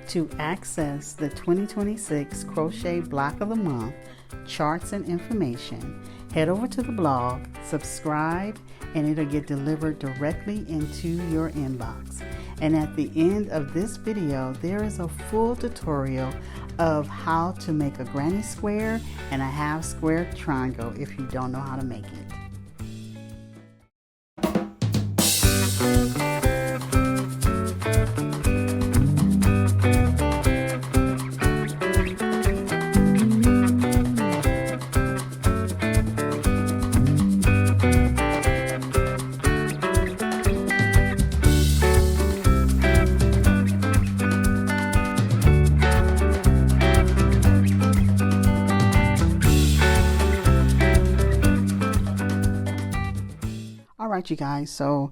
To access the 2026 Crochet Block of the Month charts and information, head over to the blog, subscribe, and it'll get delivered directly into your inbox. And at the end of this video, there is a full tutorial of how to make a granny square and a half square triangle if you don't know how to make it. Alright you guys, so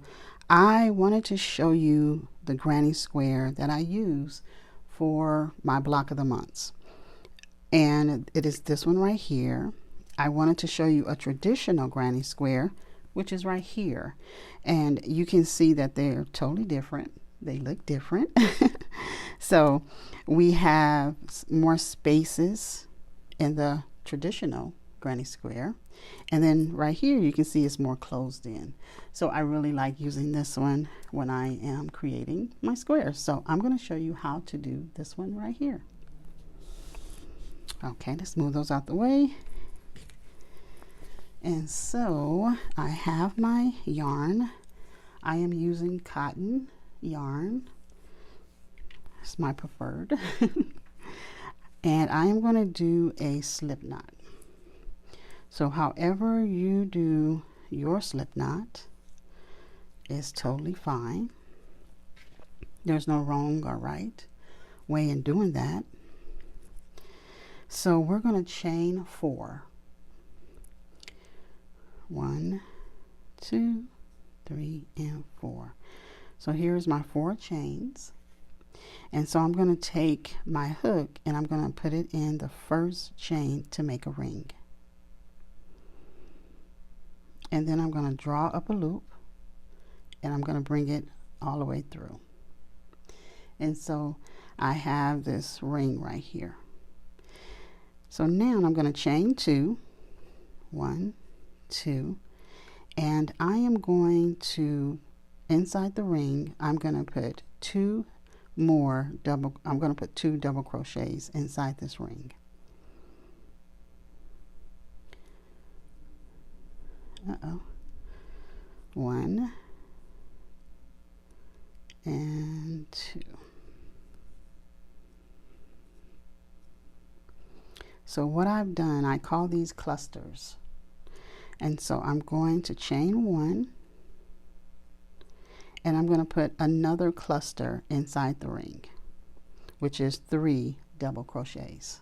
I wanted to show you the granny square that I use for my block of the months, and it is this one right here. I wanted to show you a traditional granny square, which is right here, and you can see that they're totally different. They look different. So we have more spaces in the traditional granny square, and then right here you can see it's more closed in. So I really like using this one when I am creating my squares. So I'm going to show you how to do this one right here. Okay, let's move those out the way. And so I have my yarn. I am using cotton yarn. It's my preferred. And I am going to do a slip knot. So however you do your slip knot is totally fine. There's no wrong or right way in doing that. So we're going to chain 4. 1, 2, 3, and 4. So here's my 4 chains. And so I'm going to take my hook and I'm going to put it in the first chain to make a ring. And then I'm going to draw up a loop and I'm going to bring it all the way through. And so I have this ring right here. So now I'm going to chain 2, 1, 2, and I am going to, inside the ring, I'm going to put 2 double crochets inside this ring. Uh-oh. 1 and 2. So what I've done, I call these clusters. And so I'm going to chain 1 and I'm going to put another cluster inside the ring, which is 3 double crochets.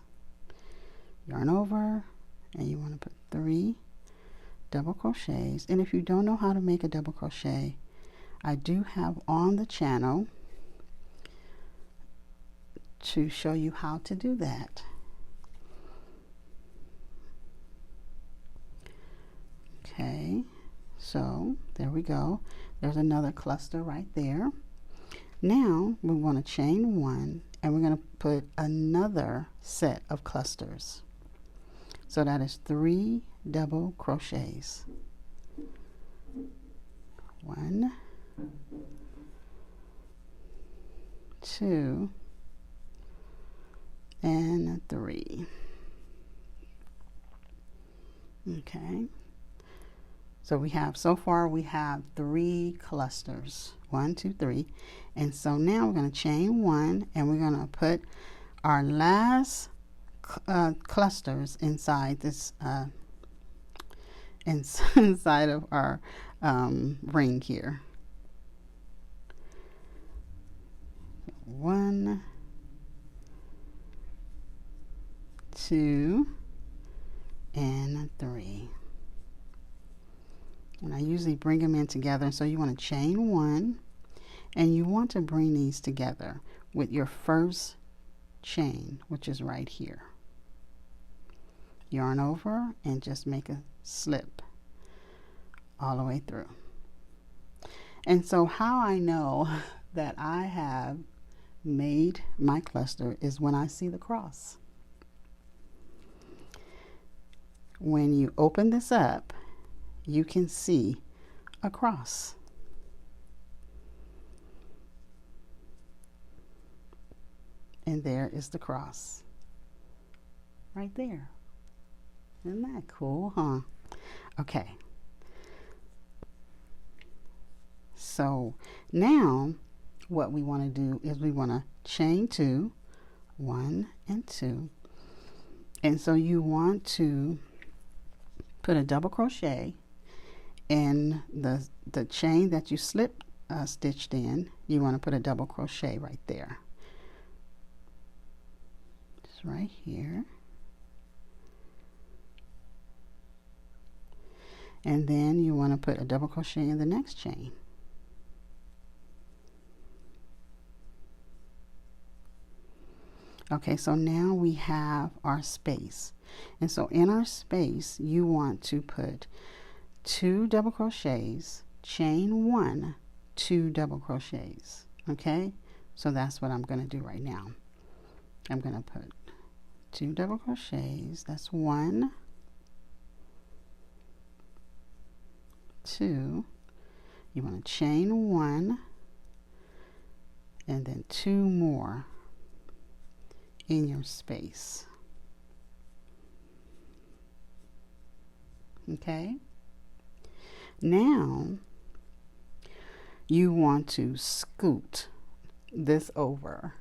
Yarn over, and you want to put 3 double crochets. And if you don't know how to make a double crochet, I do have on the channel to show you how to do that. Okay, so there we go. There's another cluster right there. Now we want to chain 1 and we're going to put another set of clusters. So that is 3 double crochets. 1, 2, and 3. Okay. So we have, so far we have 3 clusters. 1, 2, 3. And so now we're going to chain 1 and we're going to put our last clusters inside this inside of our ring here. 1, 2, and 3. And I usually bring them in together. So you want to chain 1 and you want to bring these together with your first chain, which is right here. Yarn over and just make a slip all the way through. And so how I know that I have made my cluster is when I see the cross. When you open this up, you can see a cross. And there is the cross right there. Isn't that cool, huh? Okay. So now what we want to do is we want to chain 2, 1 and 2. And so you want to put a double crochet in the chain that you slip stitched in. You want to put a double crochet right there. Just right here. And then you want to put a double crochet in the next chain. Okay, so now we have our space. And so in our space, you want to put 2 double crochets, chain 1, 2 double crochets. Okay, so that's what I'm going to do right now. I'm going to put 2 double crochets. That's 1, 2. You want to chain 1 and then 2 more in your space. Okay, now you want to scoot this over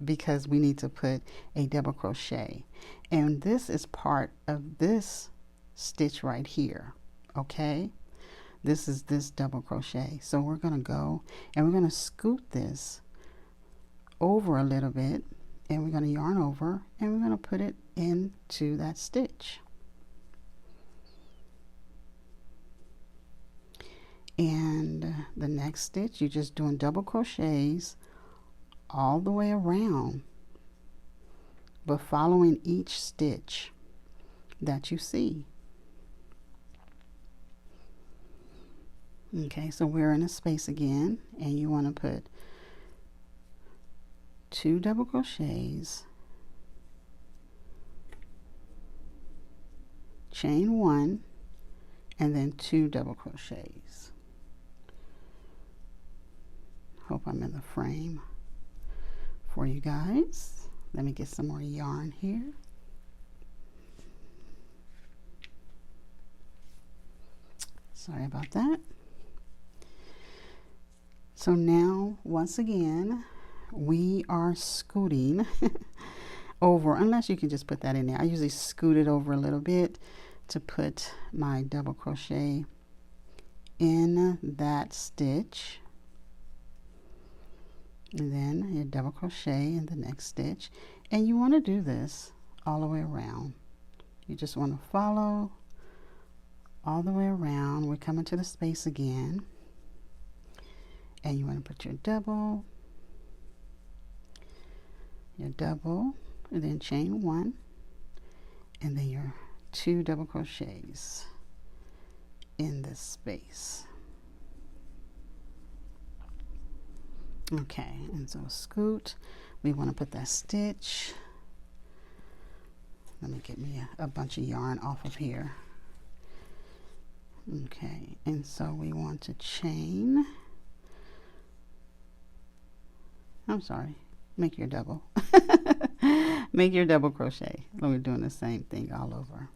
because we need to put a double crochet, and this is part of this stitch right here. Okay, this is this double crochet, so we're going to go and we're going to scoot this over a little bit, and we're going to yarn over and we're going to put it into that stitch. And the next stitch, you're just doing double crochets all the way around, but following each stitch that you see. Okay, so we're in a space again, and you want to put 2 double crochets, chain 1, and then 2 double crochets. Hope I'm in the frame for you guys. Let me get some more yarn here. Sorry about that. So now, once again, we are scooting over, unless you can just put that in there. I usually scoot it over a little bit to put my double crochet in that stitch. And then you double crochet in the next stitch, and you want to do this all the way around. You just want to follow all the way around. We're coming to the space again, and you want to put your double, and then chain 1, and then your 2 double crochets in this space. Okay, and so scoot, we want to put that stitch. Let me get me a bunch of yarn off of here. Okay, and so we want to chain, I'm sorry, make your double. Make your double crochet. We're doing the same thing all over.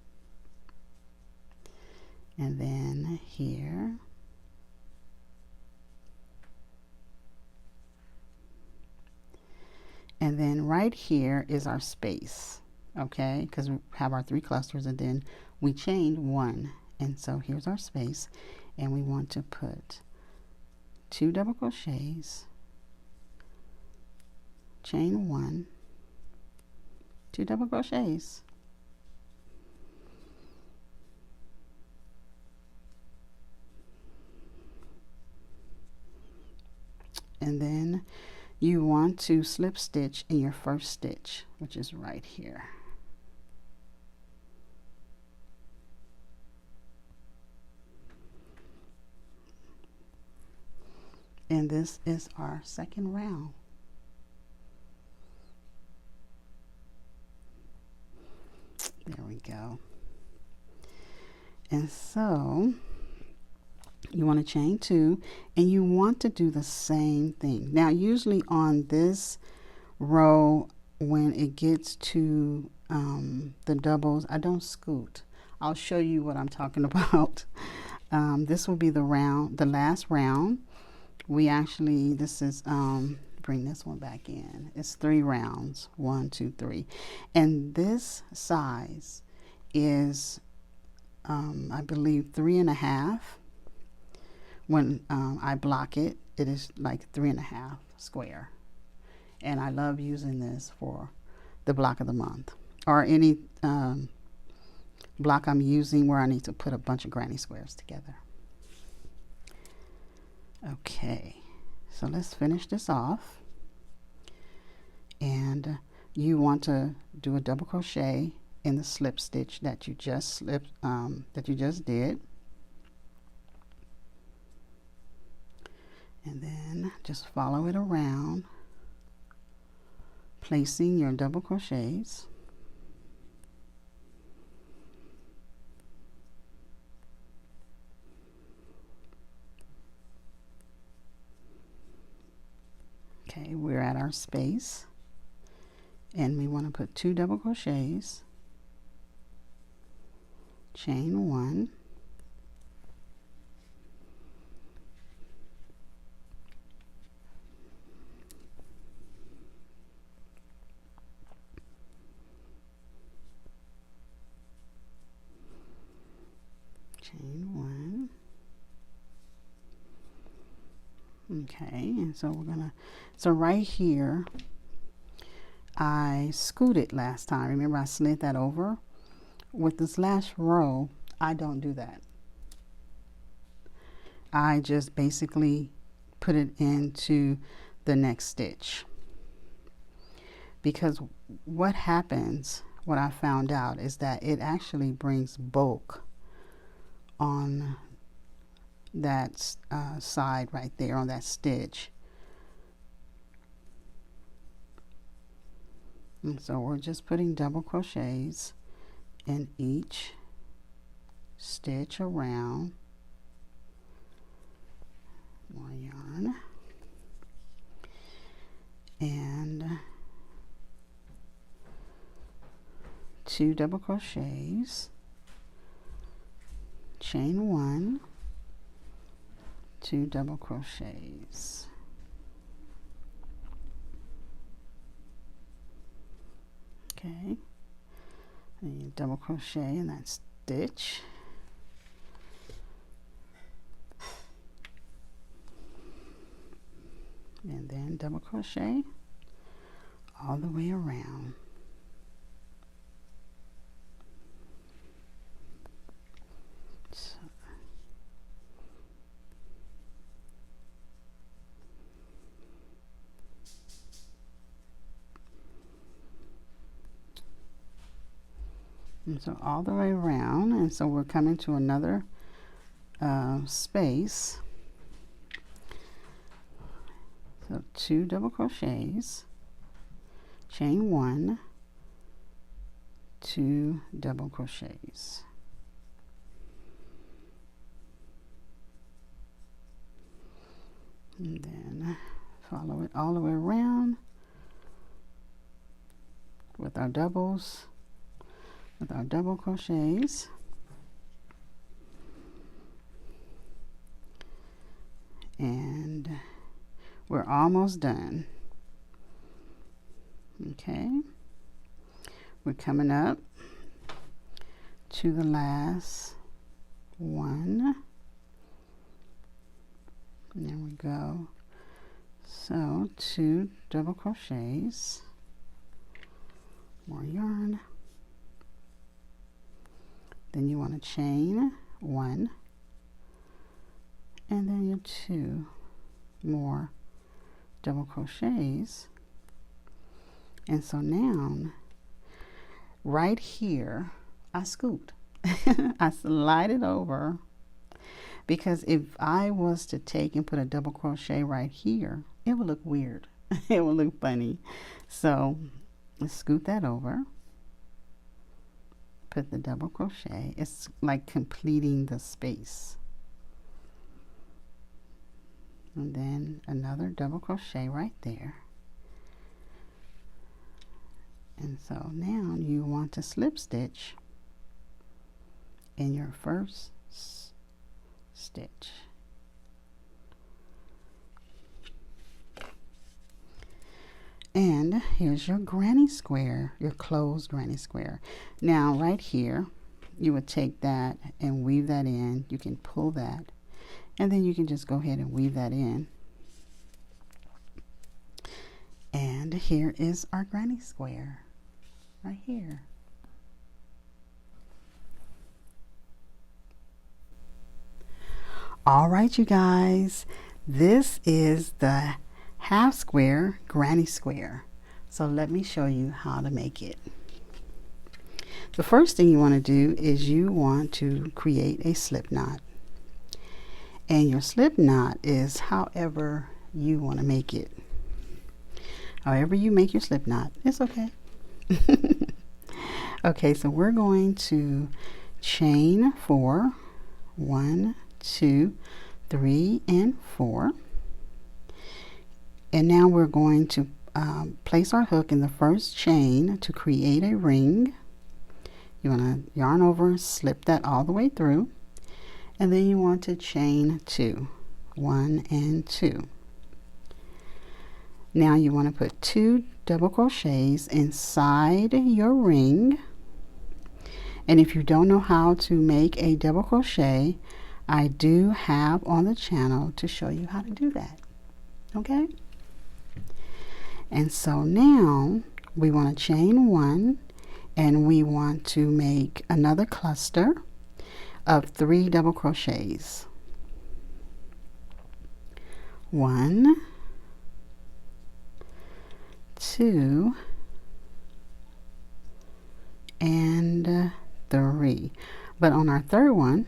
And then here. And then right here is our space, okay? Because we have our 3 clusters, and then we chained 1. And so here's our space, and we want to put 2 double crochets, chain 1, 2 double crochets, and then you want to slip stitch in your first stitch, which is right here. And this is our second round. go. And so you want to chain 2, and you want to do the same thing. Now usually on this row, when it gets to the doubles, I don't scoot. I'll show you what I'm talking about. This will be the last round. We actually, this is, bring this one back in. It's 3 rounds, 1, 2, 3. And this size is, I believe 3.5. When I block it, it is like 3.5 square. And I love using this for the block of the month, or any block I'm using where I need to put a bunch of granny squares together. Okay, so let's finish this off. And you want to do a double crochet in the slip stitch that you just did. And then just follow it around, placing your double crochets. Okay, we're at our space, and we want to put 2 double crochets, chain 1, chain 1. Okay, and so we're gonna, so right here I scooted last time. Remember, I slid that over. With this last row, I don't do that. I just basically put it into the next stitch, because what happens, what I found out, is that it actually brings bulk on that side right there, on that stitch. And so we're just putting double crochets in each stitch around. More yarn, and 2 double crochets, chain 1, 2 double crochets. Okay, and you double crochet in that stitch, and then double crochet all the way around. So, and so all the way around, and so we're coming to another space. So 2 double crochets, chain 1, 2 double crochets. And then follow it all the way around with our doubles, with our double crochets. And we're almost done. Okay, we're coming up to the last one. And there we go. So 2 double crochets, more yarn. Then you want to chain 1, and then your 2 more double crochets. And so now right here I scooped. I slide it over, because if I was to take and put a double crochet right here, it would look weird. It would look funny. So let's scoot that over, put the double crochet. It's like completing the space. And then another double crochet right there. And so now you want to slip stitch in your first stitch. And here's your granny square, your closed granny square. Now right here, you would take that and weave that in. You can pull that, and then you can just go ahead and weave that in. And here is our granny square, right here. All right, you guys, this is the half square granny square. So let me show you how to make it. The first thing you want to do is you want to create a slip knot. And your slip knot is however you want to make it. However you make your slip knot, it's okay. Okay, so we're going to chain 4, 1, 2, 3, and 4. And now we're going to place our hook in the first chain to create a ring. You want to yarn over, slip that all the way through, and then you want to chain 2, 1 and 2. Now you want to put 2 double crochets inside your ring. And if you don't know how to make a double crochet, I do have on the channel to show you how to do that. Okay? And so now we want to chain 1, and we want to make another cluster of 3 double crochets. 1, 2, and 3. But on our third one,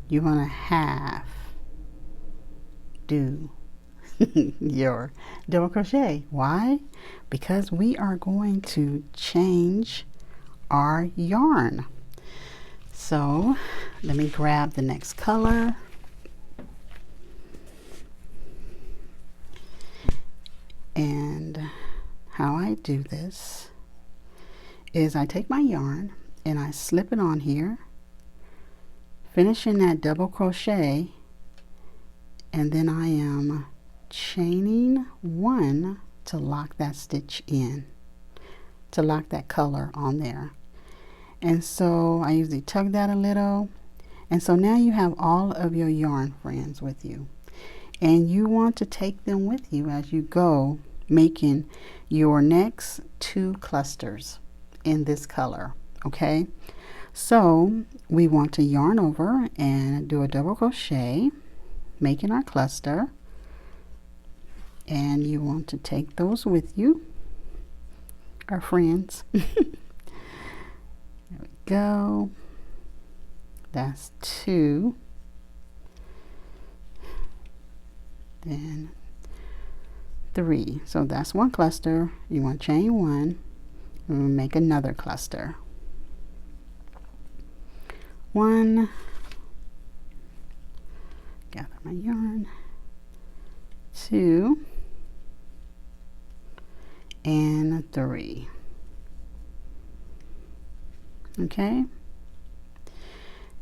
you want to half do your double crochet. Why? Because we are going to change our yarn. So let me grab the next color. And how I do this is I take my yarn and I slip it on here, finishing that double crochet, and then I am chaining 1 to lock that stitch in, to lock that color on there. And so I usually tug that a little, and so now you have all of your yarn friends with you, and you want to take them with you as you go making your next 2 clusters in this color. Okay, so we want to yarn over and do a double crochet, making our cluster, and you want to take those with you, our friends. There we go. That's 2. Then 3. So that's 1 cluster. You want to chain 1 and make another cluster. 1, gather my yarn, 2, and 3. Okay,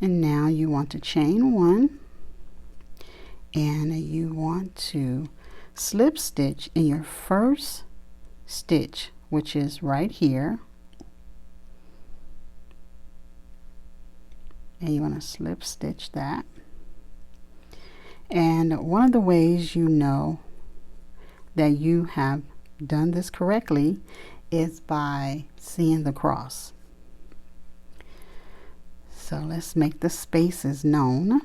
and now you want to chain 1, and you want to slip stitch in your first stitch, which is right here, and you want to slip stitch that. And one of the ways you know that you have done this correctly is by seeing the cross. So let's make the spaces known.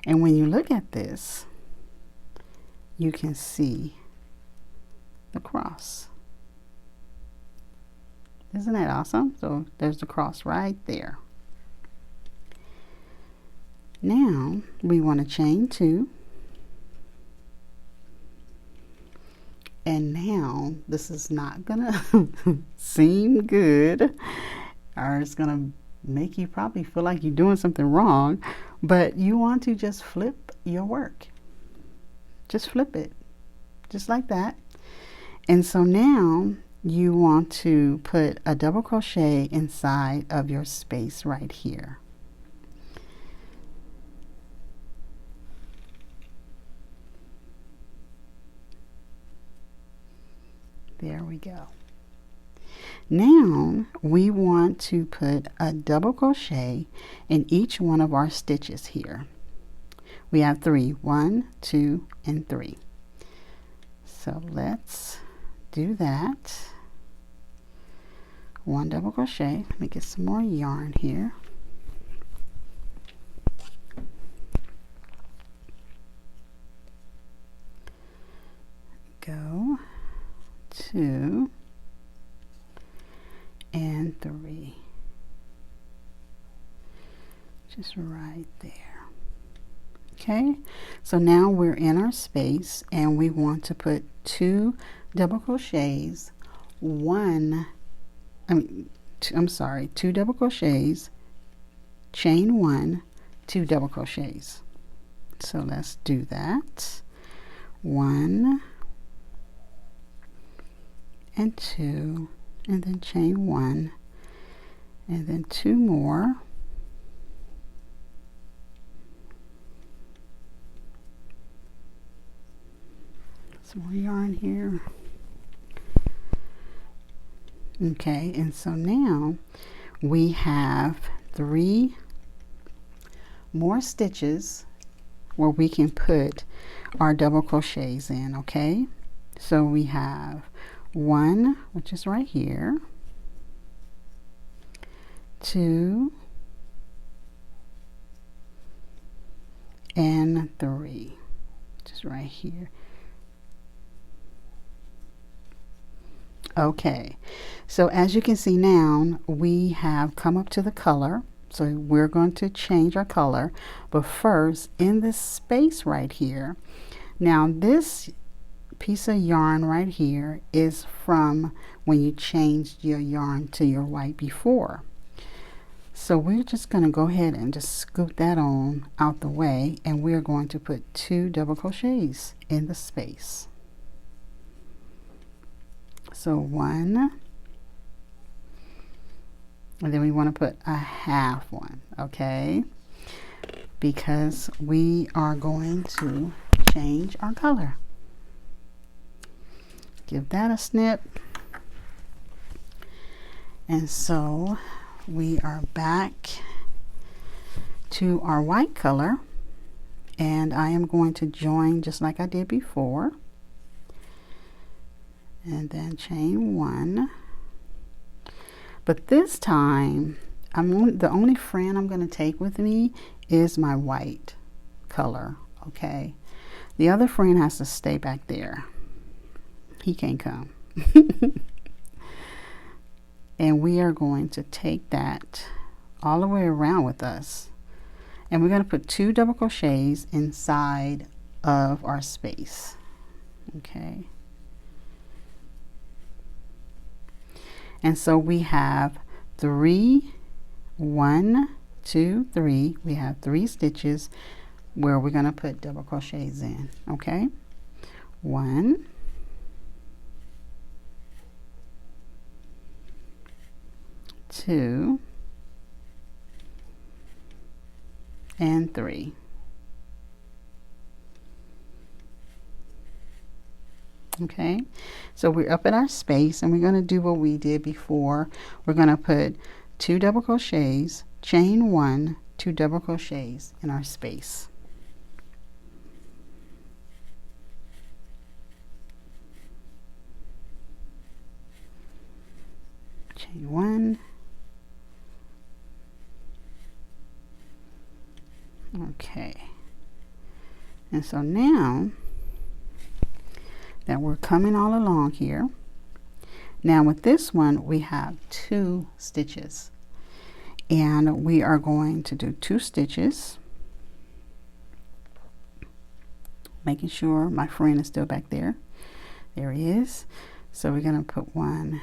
And when you look at this, you can see the cross. Isn't that awesome? So there's the cross right there. Now we want to chain 2, And now this is not gonna seem good, or it's gonna make you probably feel like you're doing something wrong, but you want to just flip your work. Just flip it, just like that. And so now you want to put a double crochet inside of your space right here. There we go. Now we want to put a double crochet in each one of our stitches here. We have 3, 1, 2, and 3. So let's do that. 1 double crochet. Let me get some more yarn here. Go 2 and 3, just right there. Okay, so now we're in our space and we want to put 2 double crochets, 2 double crochets, chain 1, 2 double crochets. So let's do that. 1 and 2, and then chain 1, and then 2 more, some more yarn here. Okay, and so now we have 3 more stitches where we can put our double crochets in. Okay, so we have 1, which is right here, 2, and 3, just right here. Okay, so as you can see now, we have come up to the color. So we're going to change our color, but first in this space right here, now this piece of yarn right here is from when you changed your yarn to your white before. So we're just going to go ahead and just scoop that on out the way, and we're going to put 2 double crochets in the space. So 1, and then we want to put a half one, okay, because we are going to change our color. Give that a snip. And so we are back to our white color, and I am going to join just like I did before, and then chain 1. But this time the only friend I'm going to take with me is my white color. Okay, the other friend has to stay back there. He can't come. And we are going to take that all the way around with us, and we're going to put 2 double crochets inside of our space. Okay, and so we have 3, 1, 2, 3. We have 3 stitches where we're going to put double crochets in. Okay, 1, 2, and 3. Okay, so we're up in our space, and we're going to do what we did before. We're going to put 2 double crochets, chain 1, 2 double crochets in our space. Chain 1. Okay, and so now that we're coming all along here, now with this one we have 2 stitches, and we are going to do 2 stitches, making sure my friend is still back there. There he is. So we're going to put 1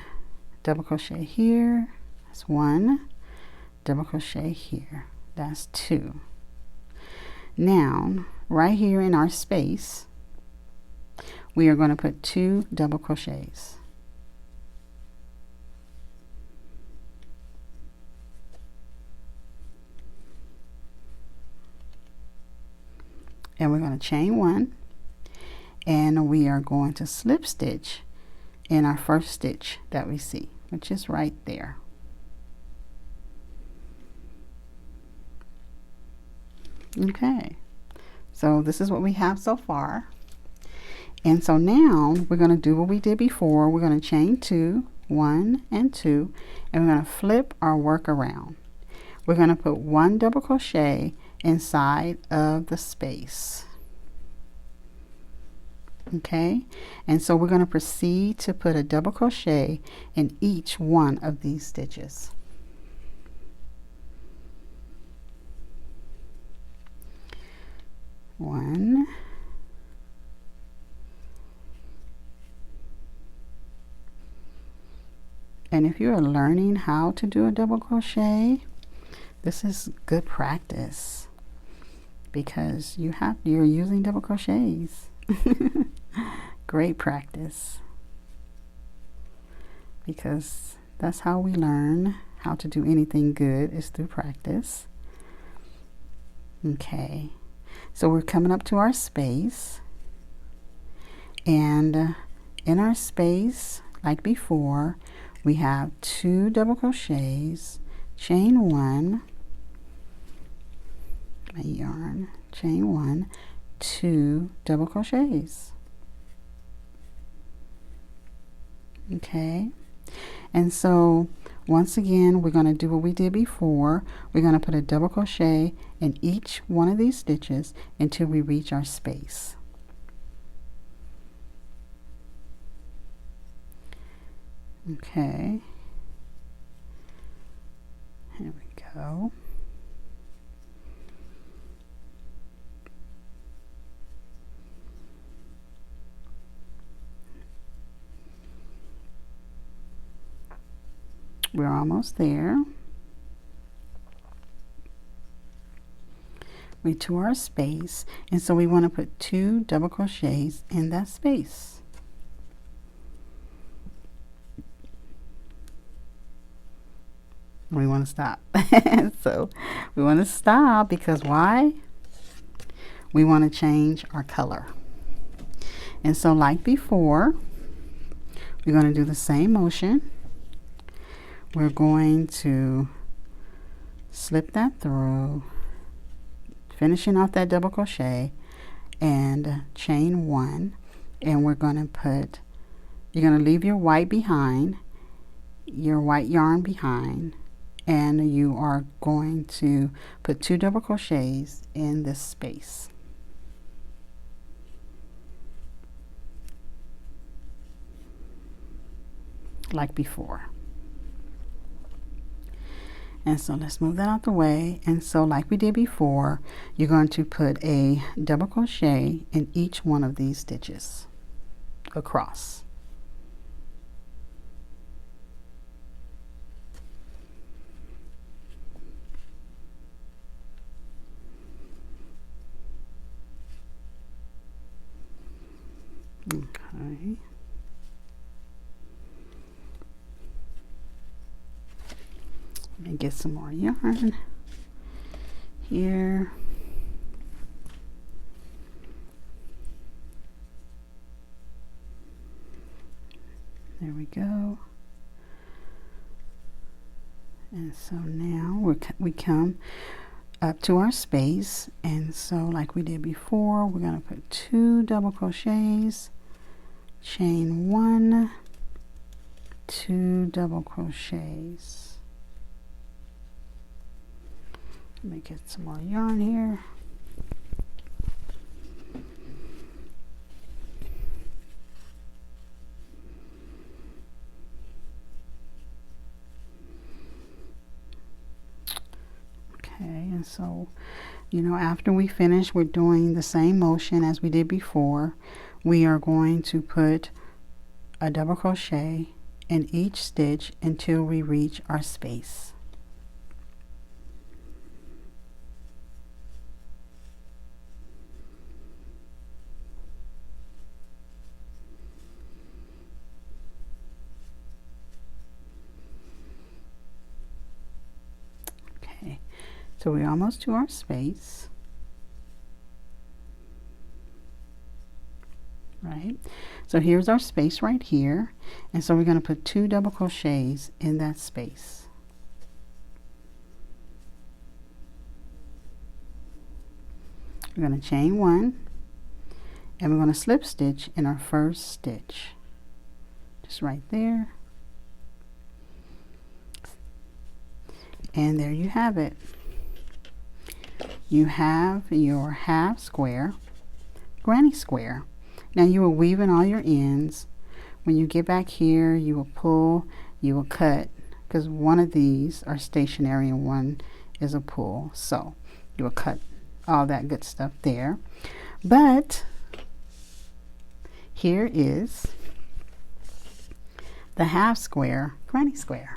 double crochet here. That's 1 double crochet here. That's 2. Now, right here in our space, we are going to put 2 double crochets. And we're going to chain 1, and we are going to slip stitch in our first stitch that we see, which is right there. Okay, so this is what we have so far. And so now we're going to do what we did before. We're going to chain 2, 1 and 2, and we're going to flip our work around. We're going to put 1 double crochet inside of the space. Okay, and so we're going to proceed to put a double crochet in each one of these stitches. One, and if you are learning how to do a double crochet, this is good practice because you're using double crochets. Great practice, because that's how we learn how to do anything good, is through practice. Okay, so we're coming up to our space, and in our space, like before, we have 2 double crochets, chain 1, my yarn, chain 1, 2 double crochets. Okay, and so once again we're going to do what we did before. We're going to put a double crochet in each one of these stitches until we reach our space. Okay, here we go. We're almost there. We're to our space, and so we want to put 2 double crochets in that space. We want to stop. So we want to stop because why? We want to change our color. And so like before, we're going to do the same motion. We're going to slip that through, finishing off that double crochet, and chain 1, and we're going to put, you're going to leave your white behind, your white yarn behind, and you are going to put 2 double crochets in this space. Like before. And so let's move that out the way. And so like we did before, you're going to put a double crochet in each one of these stitches across. Okay. Let me get some more yarn here. There we go. And so now we come up to our space, and so like we did before, we're going to put 2 double crochets, chain 1, 2 double crochets. Let me get some more yarn here. Okay, and so, you know, after we finish, we're doing the same motion as we did before. We are going to put a double crochet in each stitch until we reach our space. Okay, so we're almost to our space. Right, so here's our space right here, and so we're going to put 2 double crochets in that space. We're going to chain 1, and we're going to slip stitch in our first stitch, just right there, and there you have it. You have your half square granny square. Now you will weave in all your ends. When you get back here, you will pull, you will cut, because one of these are stationary and one is a pull. So you will cut all that good stuff there. But here is the half square granny square.